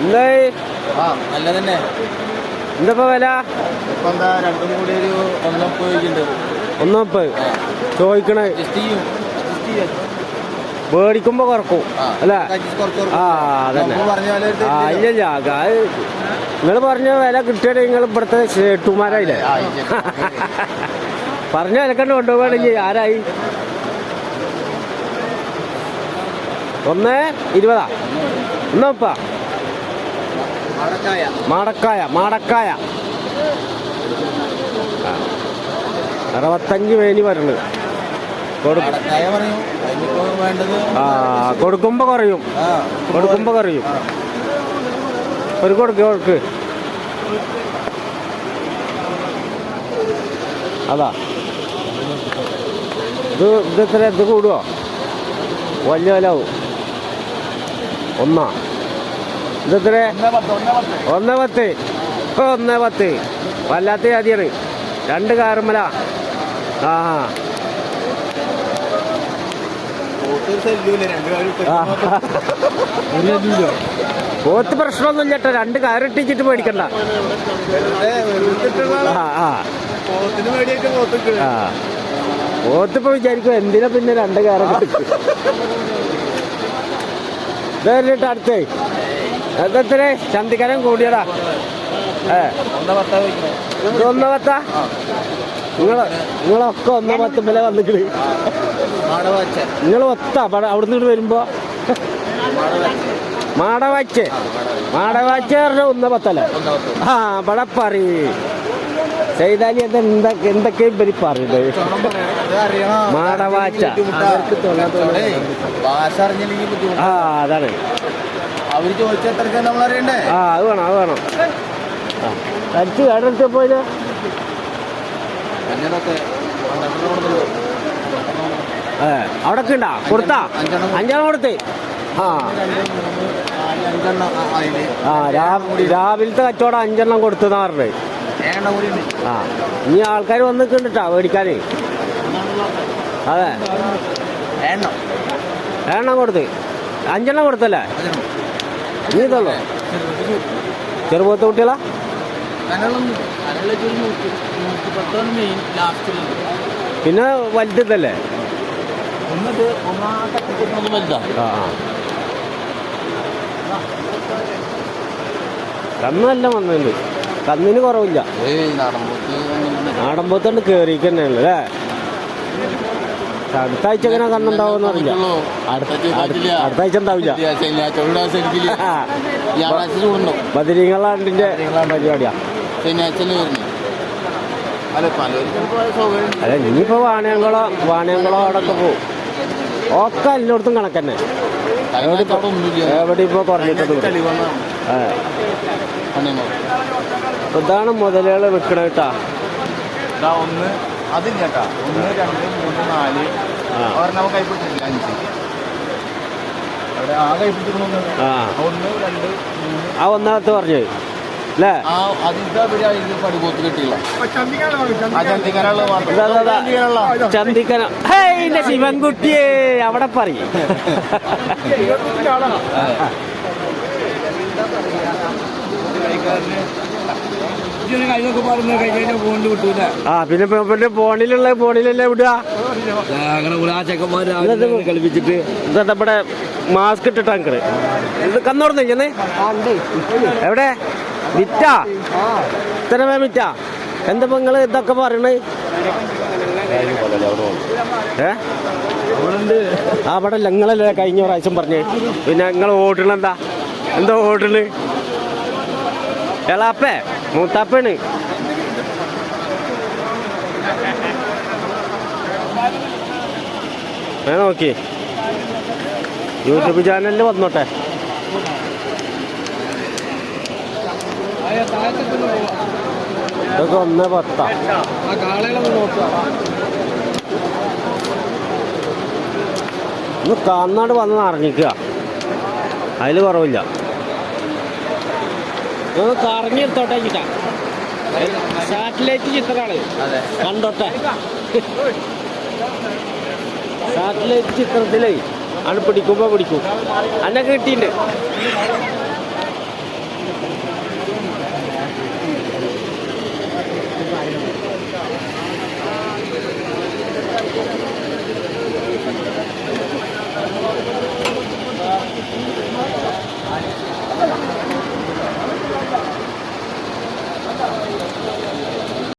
എന്തായി നല്ല തന്നെ. എന്താ വില? ഇപ്പൊ എന്താ രണ്ടും കൂടി ഒരു 1.30 1.30 ചോദിക്കണേ. മേടിക്കുമ്പോ കുറക്കും അല്ലേ? ആ അതന്നെ. ഇല്ല നിങ്ങൾ പറഞ്ഞ വില കിട്ടിയാൽ നിങ്ങൾ ഇവിടുത്തെ ഷേട്ടുമാരായില്ലേ? പറഞ്ഞ വിലക്കണ്ട് കൊണ്ടുപോകണെങ്കിൽ ആരായി? 1.20 1.30 മാടക്കായ 65 വേനി വരണത്. കൊടുക്കുമ്പോ കുറയും ഒരു കൊടുക്ക് അതാ. ഇത് എത്ര? ഇത് കൂടുവോ? വലിയ വിലാവും. ഇതെത്ര? 1.10 1.10 വല്ലാത്ത ജാതിയാണ്. 2 കാറുമല. ആ പോത്ത് പ്രശ്നമൊന്നും ചേട്ടാ. 2 കാറിട്ടിച്ചിട്ട് മേടിക്കണ്ട. പോത്തിപ്പോ വിചാരിക്കും എന്തിനാ പിന്നെ 2 കാറൊക്കെ ഇതേട്ട് അടുത്തേ. അതെത്ര? ചന്തിക്കരം കൂടിയടാ. 1.10 നിങ്ങളൊക്കെ 1.10 വില വന്നിട്ട് നിങ്ങൾ ഒത്ത അവിടുന്ന് ഇങ്ങോട്ട് വരുമ്പോ മാടവാച്ച് പറഞ്ഞ 1.10 ആ ഇവിടെ പറ ചെയ്താലി എന്തൊക്കെ ഇവര് പറയുന്നത്. മാടവാച്ച ആ അതാണ്. ആ അത് വേണം. തരിച്ച് കേടെടുത്ത് പോയില്ല. അവിടൊക്കെ ഉണ്ടാ കൊടുത്താ? 5 കൊടുത്ത്. രാവിലത്തെ കച്ചവടം 5 കൊടുത്തെന്നാ പറഞ്ഞത്. ഇനി ആൾക്കാർ വന്നിട്ടുണ്ടാ മേടിക്കാന്. അതെ 6 കൊടുത്ത് 5 കൊടുത്തല്ലേ? നീ ഇതല്ലോ ചെറുപോത്ത് കുട്ടികളാ? പിന്നെ വലുതല്ലേ? കന്നല്ല വന്നിട്ടുണ്ട്. കന്നിന് കുറവില്ല. നാടൻ പോത്തണ്ട് കേറിക്ക് തന്നെയാണ് അല്ലേ? അടുത്ത ആഴ്ച എങ്ങനെ കന്നുണ്ടാവുമെന്ന് അറിയില്ല. അടുത്ത ആഴ്ച ഉണ്ടാവില്ല. ബദരീങ്ങളാണ്ടിന്റെ പരിപാടിയാ. അല്ല ഇനിയിപ്പോ വാണിയംകുളം അവിടൊക്കെ പോവും. ഒക്കെ എല്ലായിടത്തും കണക്കന്നെ. എവിടെ ഇപ്പൊ കുറഞ്ഞിട്ടുണ്ട്. ഇതാണ് മുതലുകൾ വെക്കണ കേട്ടാ. ആ 1.10 പറഞ്ഞു അല്ലേ? ചന്തിക്കന ശിവൻകുട്ടിയെ അവിടെ പറയും. ആ പിന്നെ ഫോണിലല്ലേ വിടുക. കളിപ്പിച്ചിട്ട് ഇവിടെ മാസ്ക് ഇട്ടിട്ടാണ് ഇത് കന്നോടുന്നേ. എവിടെ വിറ്റാ? ഇത്രമേ വിറ്റാ? എന്താ നിങ്ങൾ ഇതൊക്കെ പറയണേ? അവിടെ നിങ്ങളല്ലേ കഴിഞ്ഞ പ്രാവശ്യം പറഞ്ഞേ. പിന്നെ നിങ്ങൾ ഓടണെന്താ? എന്താ ഓടണ്? എളാപ്പേ മൂത്താപ്പേണ്. നോക്കി യൂട്യൂബ് ചാനലിൽ വന്നോട്ടെ. ഇതൊക്കെ 1.10. ഇന്ന് കാന്നാട് വന്ന് അറിഞ്ഞിക്കുക. അതിൽ കുറവില്ല. കറങ്ങിയെടുത്തോട്ടെ ചിട്ടാ. സാറ്റലൈറ്റ് ചിത്രമാണ് കണ്ടോട്ടെ. സാറ്റലൈറ്റ് ചിത്രത്തിലേ ആണ് പിടിക്കുമ്പോ പിടിക്കും. അന്നൊക്കെ കിട്ടിയിട്ടുണ്ട്.